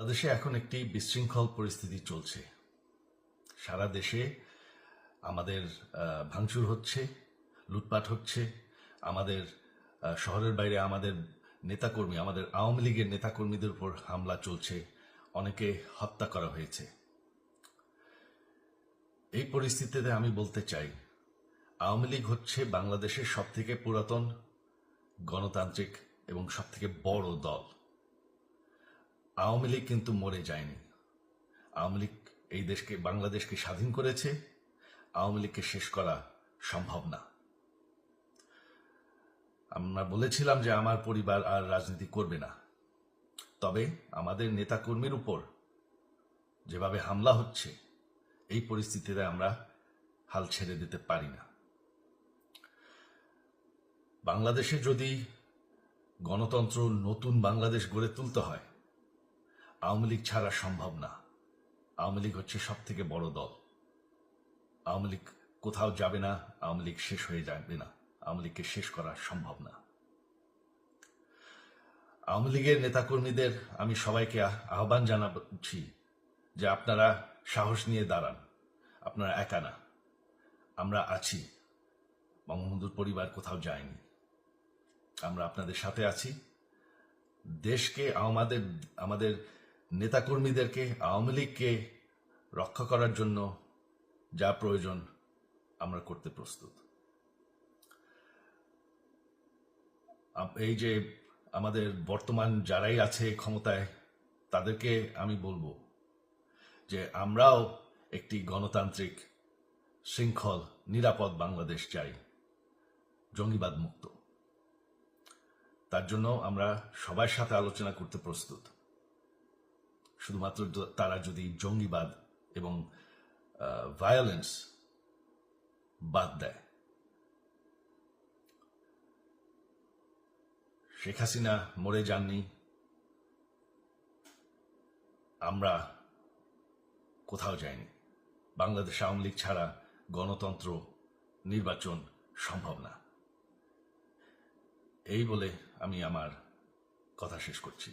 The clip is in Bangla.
বাংলাদেশে এখন একটি বিশৃঙ্খল পরিস্থিতি চলছে। সারা দেশে আমাদের ভাঙচুর হচ্ছে, লুটপাট হচ্ছে। আমাদের শহরের বাইরে আমাদের নেতাকর্মী, আমাদের আওয়ামী লীগের নেতাকর্মীদের উপর হামলা চলছে, অনেকে হত্যা করা হয়েছে। এই পরিস্থিতিতে আমি বলতে চাই, আওয়ামী লীগ হচ্ছে বাংলাদেশের সবথেকে পুরাতন গণতান্ত্রিক এবং সবথেকে বড় দল। আওয়ামী লীগ কিন্তু মরে যায়নি। আওয়ামী লীগ এই দেশকে, বাংলাদেশকে স্বাধীন করেছে। আওয়ামী লীগকে শেষ করা সম্ভব না। আমরা বলেছিলাম যে আমার পরিবার আর রাজনীতি করবে না, তবে আমাদের নেতাকর্মীর উপর যেভাবে হামলা হচ্ছে, এই পরিস্থিতিতে আমরা হাল ছেড়ে দিতে পারি না। বাংলাদেশে যদি গণতন্ত্র, নতুন বাংলাদেশ গড়ে তুলতে হয়, আওয়ামী লীগ ছাড়া সম্ভব না। আওয়ামী লীগ হচ্ছে সব থেকে বড় দল। আওয়ামী লীগ কোথাও যাবে না, আওয়ামী লীগ শেষ হয়ে যাবে না। আওয়ামী লীগকে শেষ করা সম্ভব না। আওয়ামী লীগের নেতাকর্মীদের আমি সবাইকে আহ্বান জানাচ্ছি যে আপনারা সাহস নিয়ে দাঁড়ান। আপনারা একা না, আমরা আছি। বঙ্গবন্ধুর পরিবার কোথাও যায়নি, আমরা আপনাদের সাথে আছি। দেশকে, আমাদের নেতাকর্মীদেরকে, আওয়ামী লীগকে রক্ষা করার জন্য যা প্রয়োজন আমরা করতে প্রস্তুত। এই যে আমাদের বর্তমান যারাই আছে ক্ষমতায়, তাদেরকে আমি বলবো যে আমরাও একটি গণতান্ত্রিক, শৃঙ্খল, নিরাপদ বাংলাদেশ চাই, জঙ্গিবাদ মুক্ত। তার জন্য আমরা সবার সাথে আলোচনা করতে প্রস্তুত। শুধুমাত্র তারা যদি জঙ্গিবাদ এবং ভায়োলেন্স বাদ দেয়। শেখ হাসিনা মরে যাননি, আমরা কোথাও যাইনি। বাংলাদেশ আওয়ামী লীগ ছাড়া গণতন্ত্র, নির্বাচন সম্ভব না। এই বলে আমি আমার কথা শেষ করছি।